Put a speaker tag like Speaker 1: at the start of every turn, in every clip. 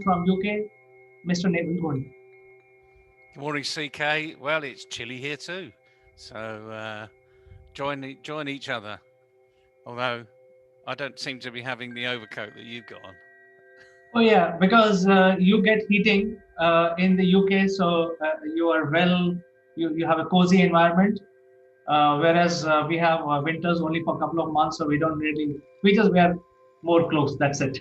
Speaker 1: friend from UK, Mr. Neville Gold.
Speaker 2: Good morning, CK. Well, it's chilly here too, so join each other. Although I don't seem to be having the overcoat that you've got on.
Speaker 1: Oh yeah, because you get heating in the UK, so you are you have a cozy environment, whereas we have winters only for a couple of months, so we just wear more clothes. That's it.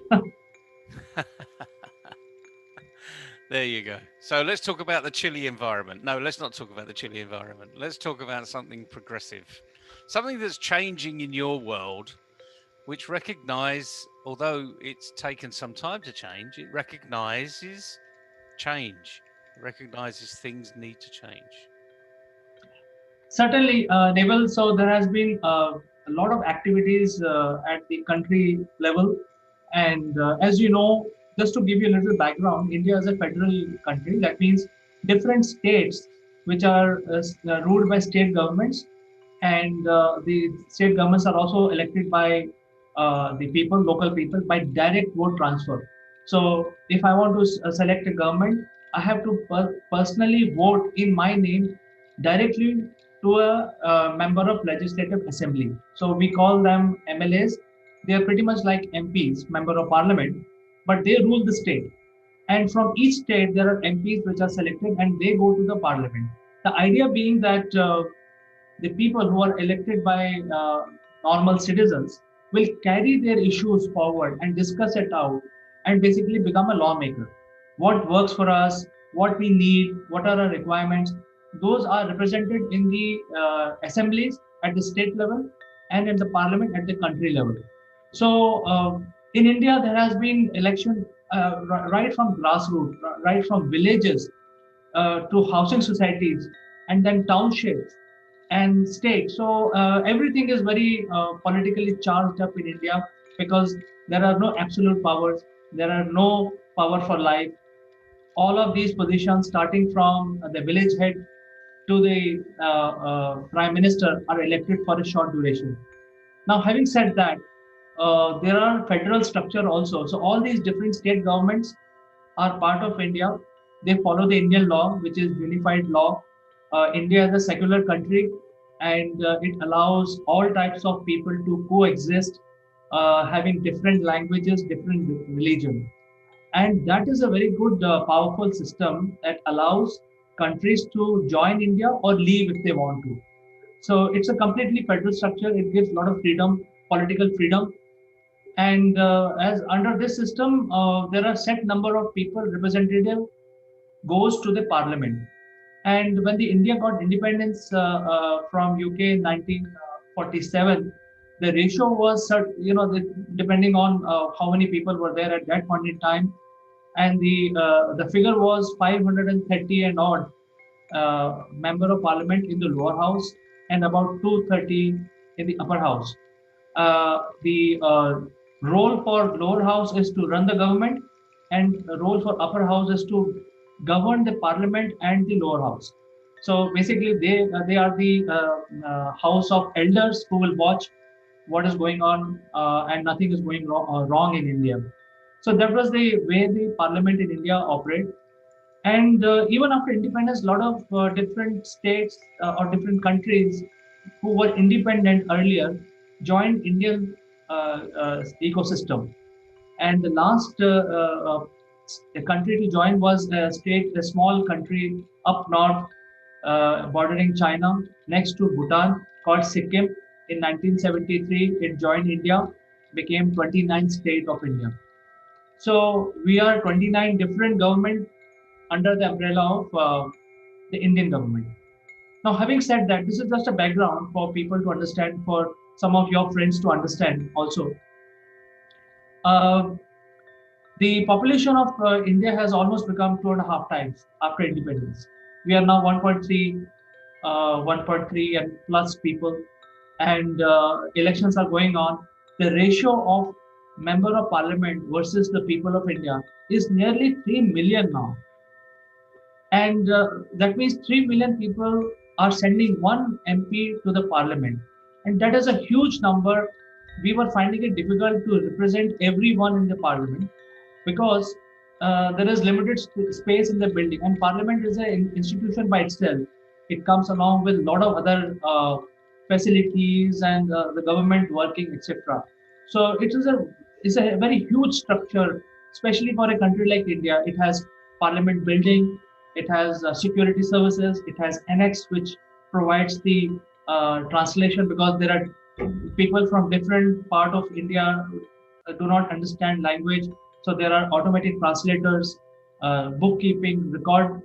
Speaker 2: There you go. So let's talk about the chilly environment. No, let's not talk about the chilly environment. Let's talk about something progressive, something that's changing in your world, which although it's taken some time to change, it recognizes change, it recognizes things need to change.
Speaker 1: Certainly, Neville. So there has been a lot of activities at the country level, and as you know, just to give you a little background, India is a federal country. That means different states which are ruled by state governments, and the state governments are also elected by the people, local people, by direct vote transfer. So if I want to select a government, I have to personally vote in my name directly to a member of legislative assembly. So we call them MLAs. They are pretty much like MPs, member of parliament, but they rule the state. And from each state, there are MPs which are selected and they go to the parliament. The idea being that the people who are elected by normal citizens will carry their issues forward and discuss it out and basically become a lawmaker. What works for us, what we need, what are our requirements, those are represented in the assemblies at the state level and in the parliament at the country level. So in India, there has been election right from grassroots, right from villages to housing societies and then townships and state. So everything is very politically charged up in India because there are no absolute powers. There are no power for life. All of these positions, starting from the village head to the prime minister, are elected for a short duration. Now, having said that, there are federal structure also. So all these different state governments are part of India. They follow the Indian law, which is unified law. India is a secular country, and it allows all types of people to coexist, having different languages, different religion. And that is a very good, powerful system that allows countries to join India or leave if they want to. So it's a completely federal structure. It gives a lot of freedom, political freedom, and as under this system, there are set number of people representative goes to the parliament. And when the India got independence from UK in 1947, the ratio was, depending on how many people were there at that point in time, and the figure was 530 and odd member of parliament in the lower house and about 230 in the upper house. The role for lower house is to run the government, and the role for upper house is to govern the parliament and the lower house. So basically, they are the house of elders who will watch what is going on, and nothing is going wrong in India. So that was the way the parliament in India operated. And even after independence, a lot of different states or different countries who were independent earlier joined Indian ecosystem. And the last country to join was a small country up north, bordering China, next to Bhutan, called Sikkim. In 1973, it joined India, became 29th state of India. So we are 29 different government under the umbrella of the Indian government. Now, having said that, this is just a background for people to understand, for some of your friends to understand also. Uh, the population of India has almost become 2.5 times after independence. We are now 1.3 and plus people, and elections are going on. The ratio of member of parliament versus the people of India is nearly 3 million now. And that means 3 million people are sending one MP to the parliament. And that is a huge number. We were finding it difficult to represent everyone in the parliament because there is limited space in the building, and Parliament is an institution by itself. It comes along with a lot of other facilities and the government working, etc. So it is a very huge structure, especially for a country like India. It has Parliament building, it has security services, it has annex which provides the translation, because there are people from different part of India do not understand language, so there are automatic translators, bookkeeping, record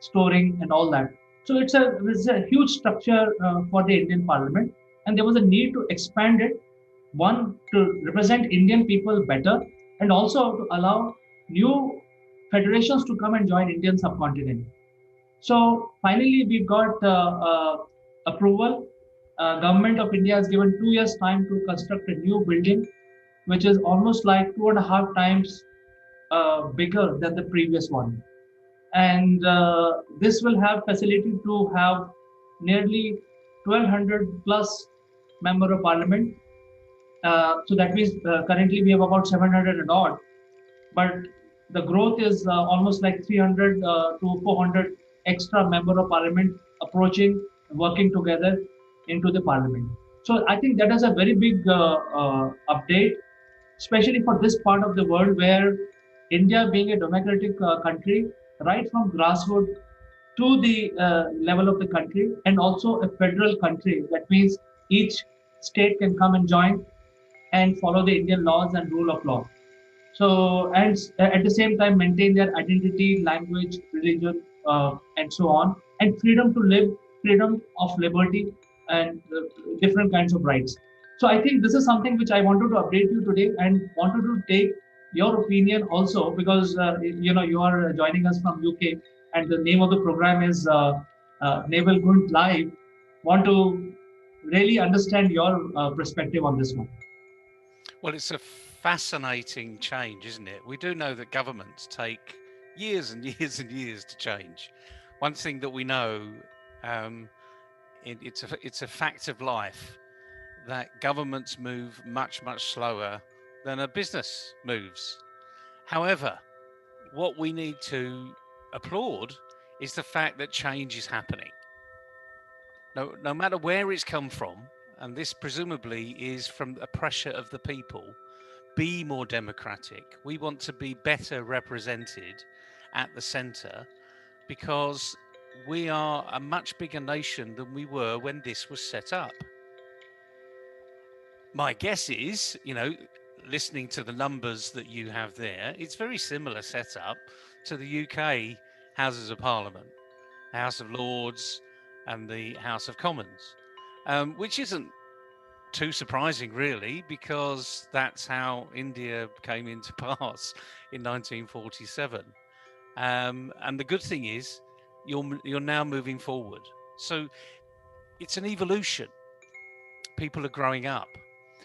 Speaker 1: storing, and all that. So it's a huge structure for the Indian Parliament, and there was a need to expand it. One, to represent Indian people better, and also to allow new federations to come and join Indian subcontinent. So finally, we got approval. Government of India has given 2 years time to construct a new building, which is almost like 2.5 times bigger than the previous one. And this will have facility to have nearly 1,200 plus member of parliament. So that means currently we have about 700 and odd, but the growth is almost like 300 to 400 extra member of parliament approaching, working together into the parliament. So I think that is a very big update, especially for this part of the world where India, being a democratic country, right from grassroots to the level of the country, and also a federal country. That means each state can come and join and follow the Indian laws and rule of law. So, and at the same time, maintain their identity, language, religion, and so on, and freedom to live, freedom of liberty, and different kinds of rights. So, I think this is something which I wanted to update you today, and wanted to take your opinion also, because you are joining us from UK, and the name of the program is Naval Gund Live. Want to really understand your perspective on this one.
Speaker 2: Well, it's a fascinating change, isn't it? We do know that governments take years and years and years to change. One thing that we know, um, it's a fact of life that governments move much, much slower than a business moves. However, what we need to applaud is the fact that change is happening. No matter where it's come from, and this presumably is from a pressure of the people, be more democratic. We want to be better represented at the centre because we are a much bigger nation than we were when this was set up. My guess is, listening to the numbers that you have there, it's very similar setup to the UK Houses of Parliament, the House of Lords, and the House of Commons, which isn't too surprising, really, because that's how India came into pass in 1947. And the good thing is, you're now moving forward. So it's an evolution. People are growing up.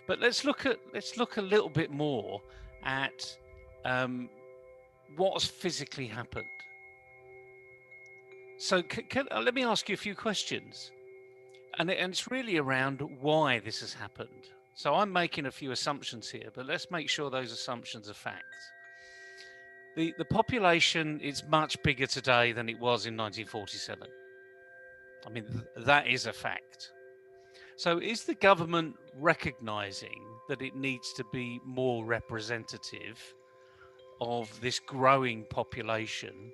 Speaker 2: But let's look a little bit more at what's physically happened. So let me ask you a few questions, and it's really around why this has happened. So I'm making a few assumptions here, but let's make sure those assumptions are facts. The population is much bigger today than it was in 1947. I mean, that is a fact. So is the government recognizing that it needs to be more representative of this growing population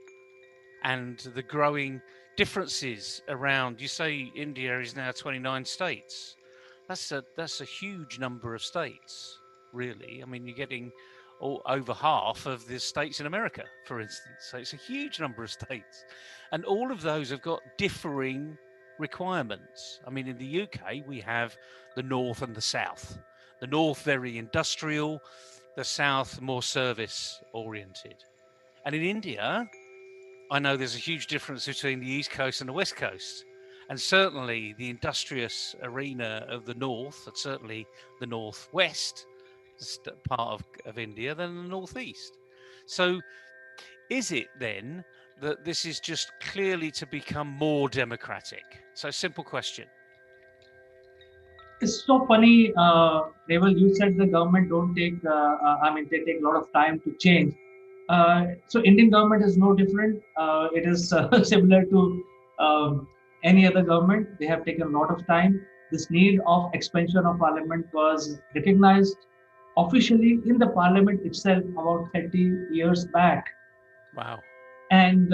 Speaker 2: and the growing differences around? You say India is now 29 states. That's a huge number of states, really. I mean, you're getting over half of the states in America, for instance. So it's a huge number of states. And all of those have got differing requirements. I mean, in the UK, we have the North and the South. The North, very industrial, the South, more service oriented. And in India, I know there's a huge difference between the East Coast and the West Coast. And certainly the industrious arena of the North, and certainly the Northwest part of India, than the Northeast. So is it then that this is just clearly to become more democratic? So simple question.
Speaker 1: It's so funny, Naval. You said the government don't take. I mean, they take a lot of time to change. So Indian government is no different. It is similar to any other government. They have taken a lot of time. This need of expansion of parliament was recognized officially in the parliament itself about 30 years back.
Speaker 2: Wow.
Speaker 1: And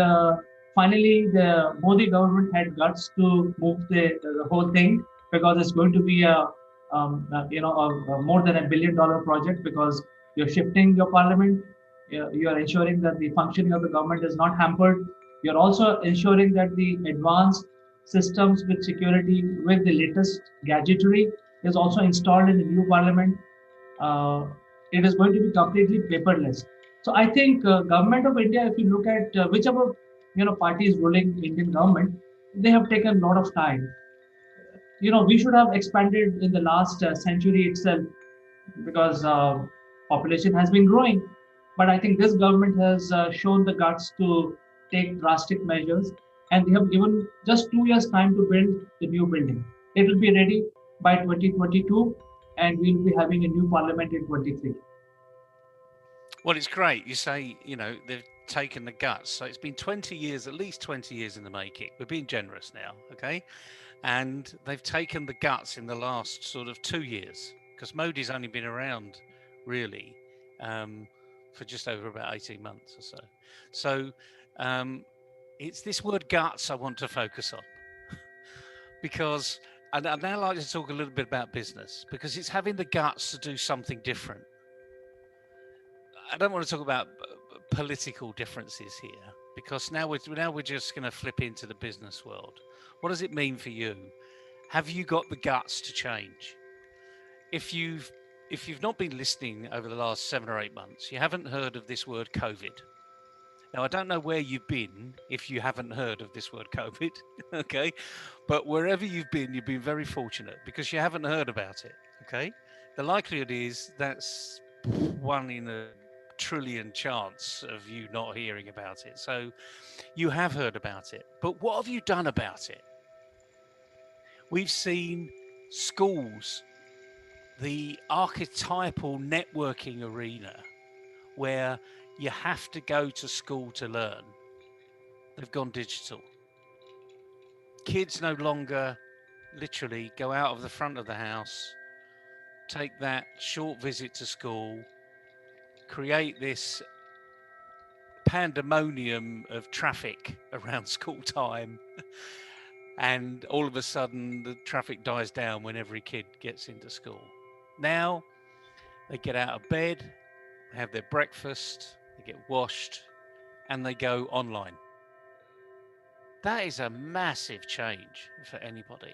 Speaker 1: finally, the Modi government had guts to move the whole thing because it's going to be a more than $1 billion project because you're shifting your parliament, you are ensuring that the functioning of the government is not hampered. You're also ensuring that the advanced systems with security, with the latest gadgetry, is also installed in the new parliament. uh, it is going to be completely paperless. So I think government of India, if you look at whichever party is ruling Indian government, they have taken a lot of time. We should have expanded in the last century itself because population has been growing. But I think this government has shown the guts to take drastic measures, and they have given just 2 years time to build the new building. It will be ready by 2022, and we will be having a new parliament in 23.
Speaker 2: Well, it's great. You say, they've taken the guts. So it's been 20 years, at least 20 years in the making. We're being generous now, okay? And they've taken the guts in the last sort of 2 years because Modi's only been around really um, for just over about 18 months or so. So um, it's this word guts I want to focus on because I'd now like to talk a little bit about business because it's having the guts to do something different. I don't want to talk about political differences here because now we're just going to flip into the business world. What does it mean for you? Have you got the guts to change? If you've not been listening over the last 7 or 8 months, you haven't heard of this word COVID. Now I don't know where you've been if you haven't heard of this word COVID, okay? But wherever you've been very fortunate because you haven't heard about it, okay? The likelihood is that's one in a trillion chance of you not hearing about it. So you have heard about it. But what have you done about it? We've seen schools, the archetypal networking arena where you have to go to school to learn. They've gone digital. Kids no longer literally go out of the front of the house, take that short visit to school, create this pandemonium of traffic around school time, and all of a sudden the traffic dies down when every kid gets into school. Now they get out of bed, they have their breakfast, they get washed, and they go online. That is a massive change for anybody.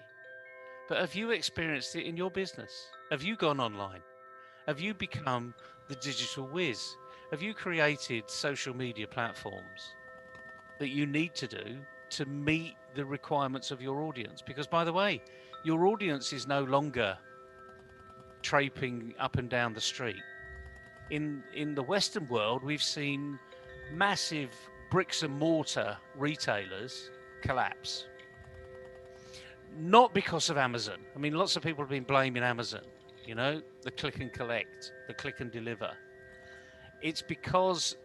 Speaker 2: But have you experienced it in your business? Have you gone online? Have you become the digital whiz? Have you created social media platforms that you need to do to meet the requirements of your audience? Because, by the way, your audience is no longer traipsing up and down the street. In the Western world, we've seen massive bricks and mortar retailers collapse. Not because of Amazon. I mean, lots of people have been blaming Amazon, the click and collect, the click and deliver. It's because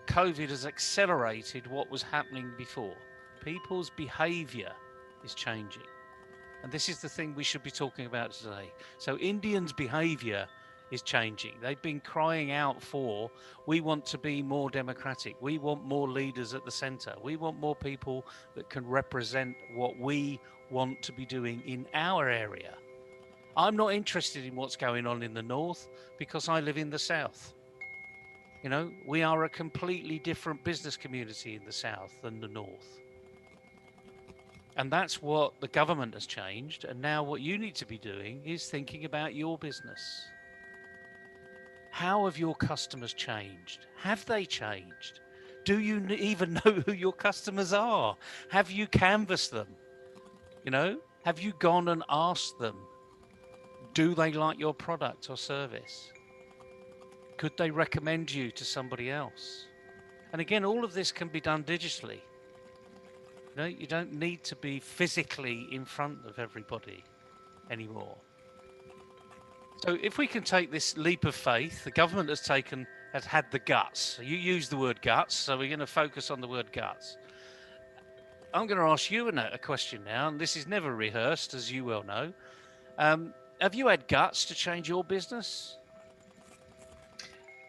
Speaker 2: COVID has accelerated what was happening before. People's behavior is changing. And this is the thing we should be talking about today. So, Indians' behavior is changing. They've been crying out for, we want to be more democratic. We want more leaders at the center. We want more people that can represent what we want to be doing in our area. I'm not interested in what's going on in the north because I live in the south. We are a completely different business community in the south than the north. And that's what the government has changed. And now what you need to be doing is thinking about your business. How have your customers changed? Have they changed? Do you even know who your customers are? Have you canvassed them? Have you gone and asked them, do they like your product or service? Could they recommend you to somebody else? And again, all of this can be done digitally. You don't need to be physically in front of everybody anymore. So if we can take this leap of faith, the government has taken has had the guts. You use the word guts, so we're going to focus on the word guts. I'm going to ask you a question now, and this is never rehearsed, as you well know. Have you had guts to change your business?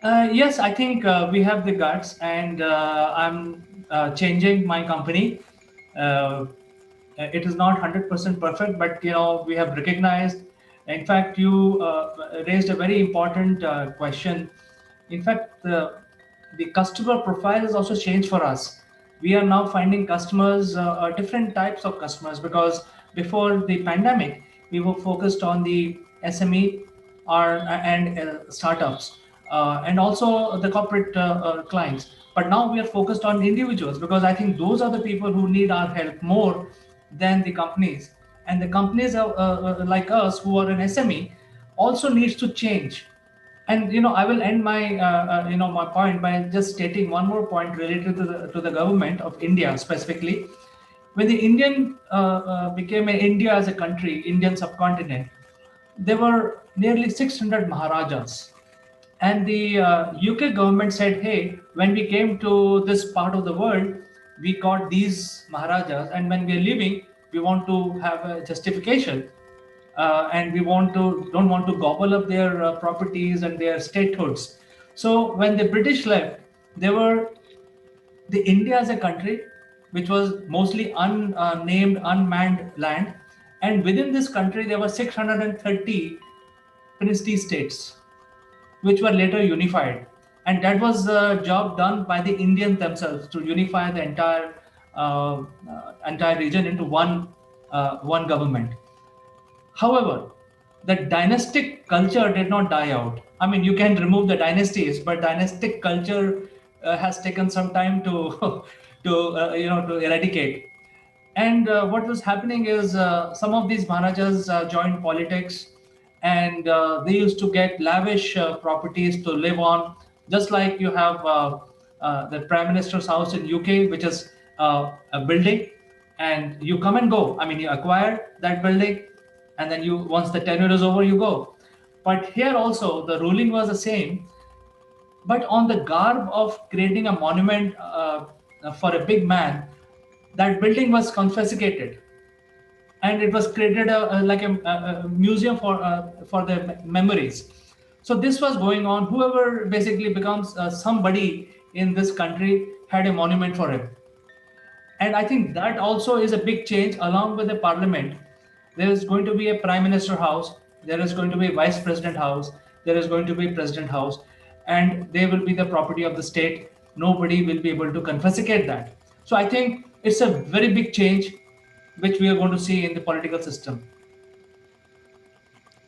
Speaker 1: Yes, I think we have the guts, and I'm changing my company. Uh, it is not 100% perfect, but we have recognized. In fact, you raised a very important question. In fact, the customer profile has also changed for us. We are now finding customers, different types of customers, because before the pandemic, we were focused on the SME and startups, and also the corporate clients. But now we are focused on individuals, because I think those are the people who need our help more than the companies. And the companies like us, who are an SME, also needs to change. And I will end my my point by just stating one more point related to the government of India specifically. When the Indian became India as a country, Indian subcontinent, there were nearly 600 Maharajas. And the UK government said, hey, when we came to this part of the world, we got these Maharajas, and when we are leaving, we want to have a justification, and we don't want to gobble up their properties and their statehoods. So when the British left, there were the India as a country, which was mostly unnamed, unmanned land, and within this country there were 630 princely states, which were later unified. And that was a job done by the Indians themselves to unify the entire region into one government. However, the dynastic culture did not die out. I mean, you can remove the dynasties, but dynastic culture has taken some time to to eradicate. And what was happening is, some of these Maharajas joined politics, and they used to get lavish properties to live on, just like you have the Prime Minister's house in UK, which is a building, and you come and go. I mean, you acquire that building, and then once the tenure is over, you go. But here also, the ruling was the same, but on the garb of creating a monument for a big man, that building was confiscated, and it was created like a museum for the memories. So this was going on. Whoever basically becomes somebody in this country had a monument for him. And I think that also is a big change. Along with the parliament, there is going to be a prime minister house, there is going to be a vice president house, there is going to be a president house, and they will be the property of the state. Nobody will be able to confiscate that. So I think it's a very big change which we are going to see in the political system.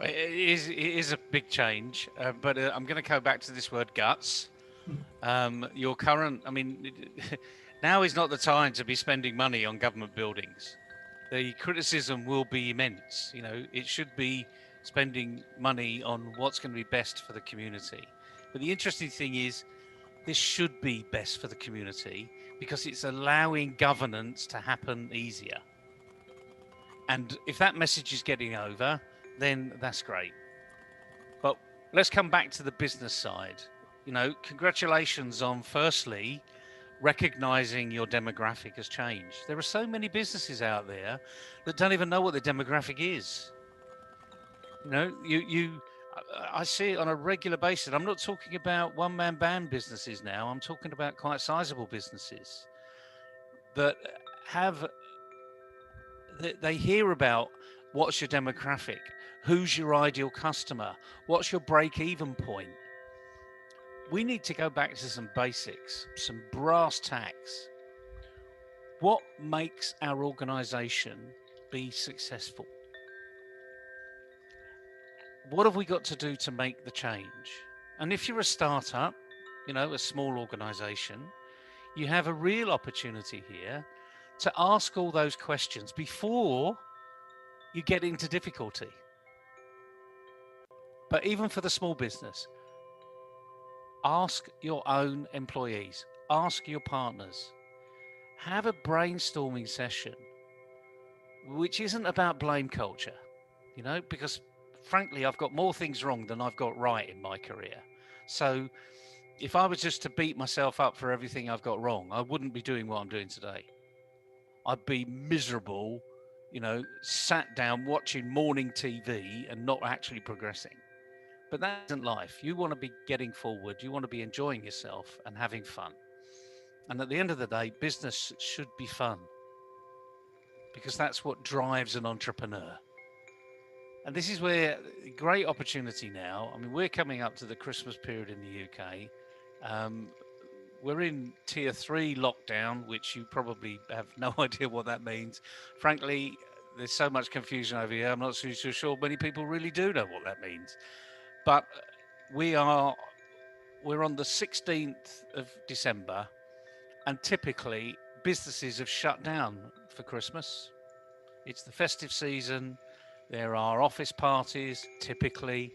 Speaker 2: It is a big change, but I'm going to go back to this word guts. Your current, I mean, now is not the time to be spending money on government buildings. The criticism will be immense. It should be spending money on what's going to be best for the community. But the interesting thing is, this should be best for the community because it's allowing governance to happen easier. And if that message is getting over, then that's great. But let's come back to the business side. Congratulations on firstly recognizing your demographic has changed. There are so many businesses out there that don't even know what the demographic is. I see it on a regular basis. I'm not talking about one-man band businesses now. I'm talking about quite sizable businesses that have, they hear about what's your demographic, who's your ideal customer, what's your break-even point. We need to go back to some basics, some brass tacks. What makes our organization be successful? What have we got to do to make the change? And if you're a startup, a small organization, you have a real opportunity here to ask all those questions before you get into difficulty. But even for the small business, ask your own employees, ask your partners, have a brainstorming session, which isn't about blame culture, because frankly, I've got more things wrong than I've got right in my career. So if I was just to beat myself up for everything I've got wrong, I wouldn't be doing what I'm doing today. I'd be miserable, sat down watching morning TV and not actually progressing. But that isn't life. You want to be getting forward, you want to be enjoying yourself and having fun. And at the end of the day, business should be fun because that's what drives an entrepreneur. And this is where great opportunity now. I mean, we're coming up to the Christmas period in the UK. Um, we're in tier 3 lockdown, which you probably have no idea what that means. Frankly, there's so much confusion over here. I'm not so sure many people really do know what that means. But we are we're on the 16th of December, and typically businesses have shut down for Christmas. It's the festive season. There are office parties typically.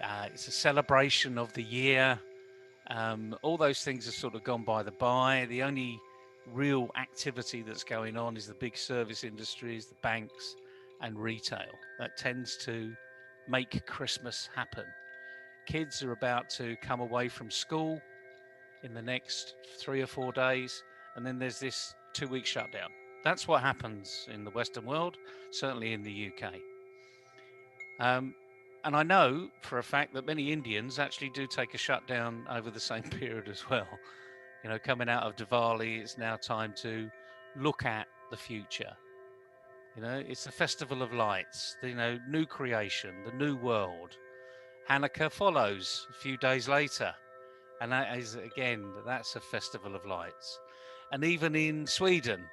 Speaker 2: It's a celebration of the year. All those things have sort of gone by the by. The only real activity that's going on is the big service industries, the banks, and retail. That tends to make Christmas happen. Kids are about to come away from school in the next 3 or 4 days, and then there's this 2 week shutdown. That's what happens in the Western world, certainly in the UK. Um, and I know for a fact that many Indians actually do take a shutdown over the same period as well. Coming out of Diwali, it's now time to look at the future. It's the festival of lights, new creation, the new world. Hanukkah follows a few days later. And that is, again, that's a festival of lights. And even in Sweden,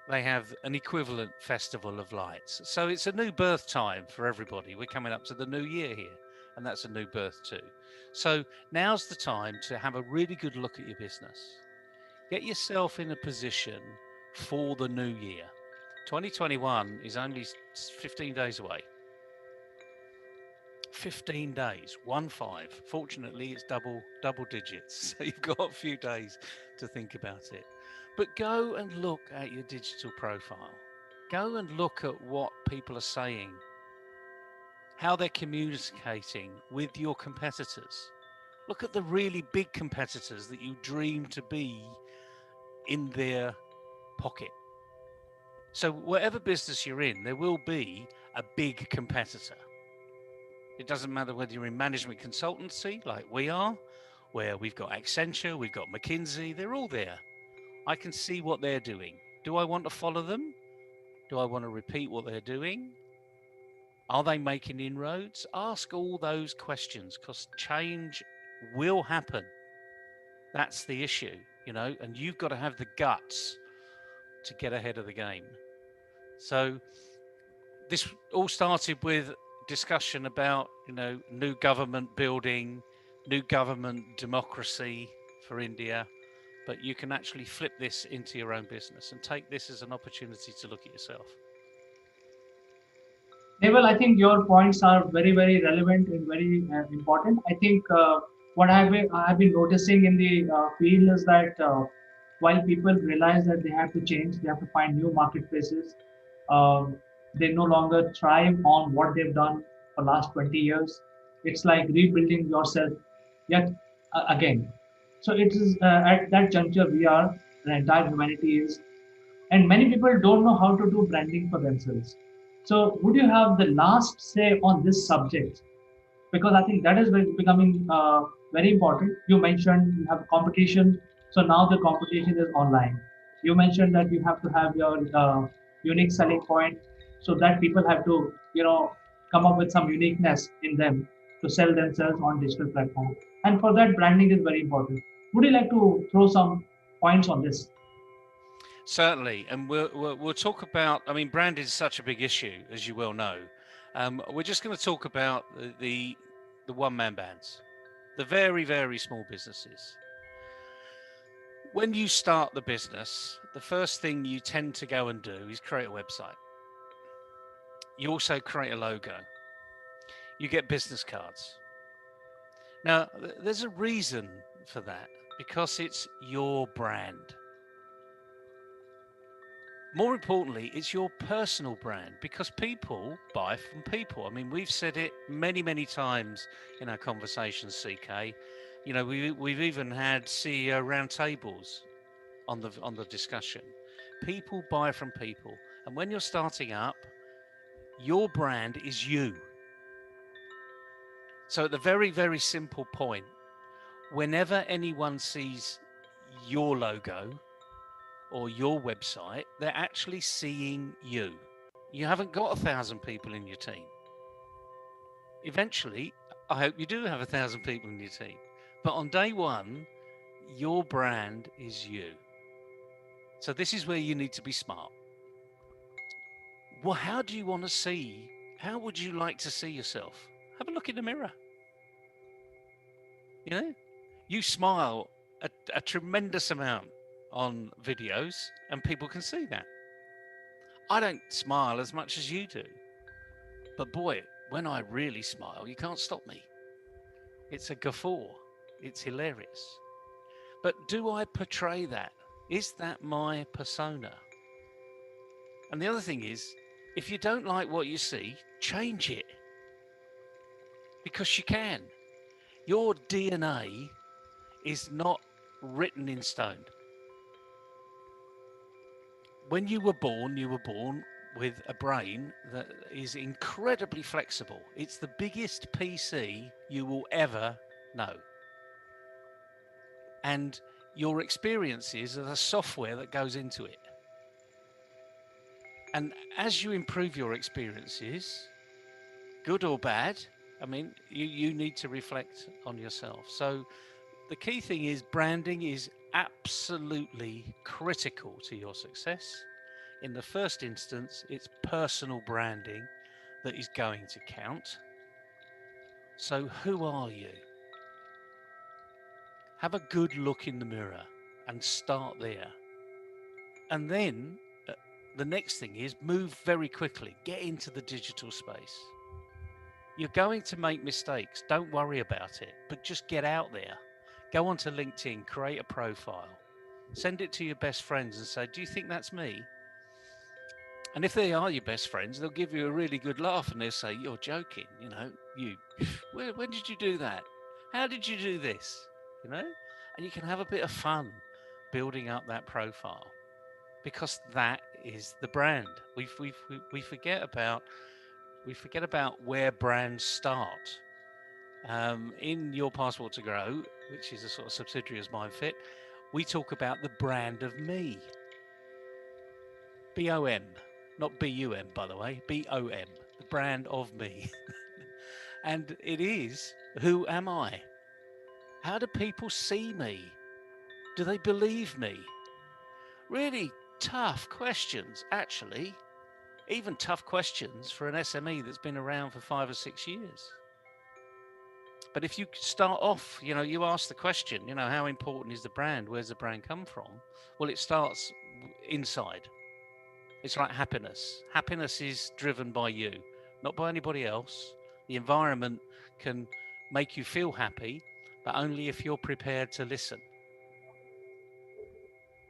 Speaker 2: they have an equivalent festival of lights. So it's a new birth time for everybody. We're coming up to the new year here, and that's a new birth too. So now's the time to have a really good look at your business. Get yourself in a position for the new year. 2021 is only 15 days away. 15 days, 1-5. Fortunately, it's double digits. So you've got a few days to think about it. But go and look at your digital profile. Go and look at what people are saying, how they're communicating with your competitors. Look at the really big competitors that you dream to be in their pocket. So whatever business you're in, there will be a big competitor. It doesn't matter whether you're in management consultancy like we are, where we've got Accenture, we've got McKinsey, they're all there. I can see what they're doing. Do I want to follow them? Do I want to repeat what they're doing? Are they making inroads? Ask all those questions because change will happen. That's the issue, and you've got to have the guts to get ahead of the game. So this all started with discussion about, new government building, new government democracy for India. But you can actually flip this into your own business and take this as an opportunity to look at yourself.
Speaker 1: Well, I think your points are very, very relevant and very important. I think what I've been noticing in the field is that while people realize that they have to change, they have to find new marketplaces. Um, they no longer thrive on what they've done for last 20 years. It's like rebuilding yourself yet again. So it is at that juncture we are, the entire humanity is, and many people don't know how to do branding for themselves. So, would you have the last say on this subject? Because I think that is becoming very important. You mentioned you have competition, so now the competition is online. You mentioned that you have to have your unique selling point, so that people have to, come up with some uniqueness in them to sell themselves on digital platform. And for that, branding is very important. Would you like to throw some points on this?
Speaker 2: Certainly, and we'll talk about. I mean, brand is such a big issue, as you well know. We're just going to talk about the one-man bands, the very, very small businesses. When you start the business, the first thing you tend to go and do is create a website. You also create a logo. You get business cards. Now, there's a reason for that because it's your brand. More importantly, it's your personal brand because people buy from people. I mean, we've said it many, many times in our conversations, CK. You know, we've even had CEO roundtables on the discussion. People buy from people, and when you're starting up, your brand is you. So at the very, very simple point, whenever anyone sees your logo or your website, they're actually seeing you. You haven't got 1,000 people in your team. Eventually, I hope you do have 1,000 people in your team. But on day one, your brand is you. So this is where you need to be smart. Well, how do you want to see? How would you like to see yourself? Have a look in the mirror. You know, you smile a tremendous amount on videos, and people can see that. I don't smile as much as you do, but boy, when I really smile, you can't stop me. It's a guffaw. It's hilarious. But do I portray that? Is that my persona? And the other thing is, if you don't like what you see, change it. Because you can. Your DNA is not written in stone. When you were born with a brain that is incredibly flexible. It's the biggest PC you will ever know. And your experiences are the software that goes into it. And as you improve your experiences, good or bad, I mean, you need to reflect on yourself. So the key thing is branding is absolutely critical to your success. In the first instance, it's personal branding that is going to count. So who are you? Have a good look in the mirror and start there. And then the next thing is move very quickly, get into the digital space. You're going to make mistakes. Don't worry about it, but just get out there. Go onto LinkedIn, create a profile, send it to your best friends and say, do you think that's me? And if they are your best friends, they'll give you a really good laugh and they'll say, you're joking, you know, when did you do that? How did you do this? You know, and you can have a bit of fun building up that profile because that is the brand. We forget about where brands start. In Your Passport to Grow, which is a sort of subsidiary of MindFit, we talk about the brand of me. BOM, not BUM, by the way, BOM, the brand of me. And it is, who am I? How do people see me? Do they believe me? Really tough questions, actually. Even tough questions for an SME that's been around for 5 or 6 years. But if you start off, you know, you ask the question, you know, how important is the brand? Where's the brand come from? Well, it starts inside. It's like happiness. Happiness is driven by you, not by anybody else. The environment can make you feel happy, but only if you're prepared to listen.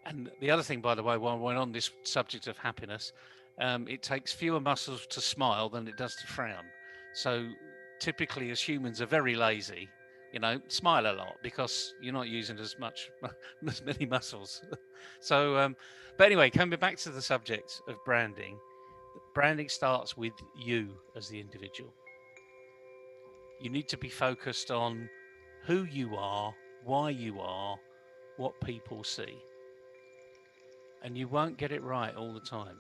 Speaker 2: And the other thing, by the way, while we're on this subject of happiness, it takes fewer muscles to smile than it does to frown. So typically, as humans, are very lazy. You know, smile a lot because you're not using as many muscles. So, but anyway, coming back to the subject of branding, branding starts with you as the individual. You need to be focused on who you are, why you are, what people see. And you won't get it right all the time.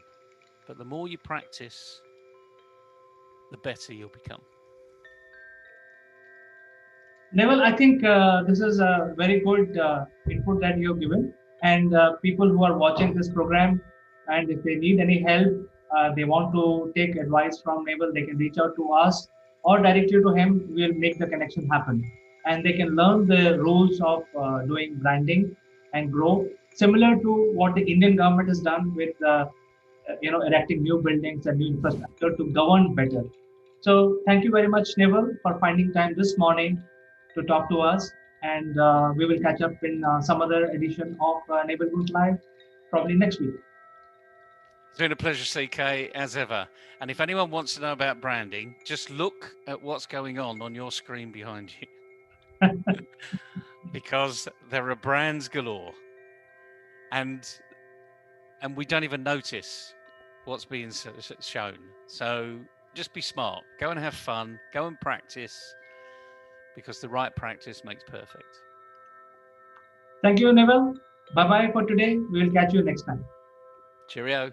Speaker 2: But the more you practice, the better you'll become.
Speaker 1: Neville, I think this is a very good input that you have given. And people who are watching this program, and if they need any help, they want to take advice from Neville, they can reach out to us or directly to him. We'll make the connection happen. And they can learn the rules of doing branding and grow, similar to what the Indian government has done with erecting new buildings and new infrastructure to govern better. So thank you very much, Neville, for finding time this morning to talk to us. And we will catch up in some other edition of Neighborhood Live, probably next week.
Speaker 2: It's been a pleasure, CK, as ever. And if anyone wants to know about branding, just look at what's going on your screen behind you. because there are brands galore, and we don't even notice what's being shown. So just be smart. Go and have fun. Go and practice, because the right practice makes perfect.
Speaker 1: Thank you, Neville. Bye bye for today. We will catch you next time.
Speaker 2: Cheerio.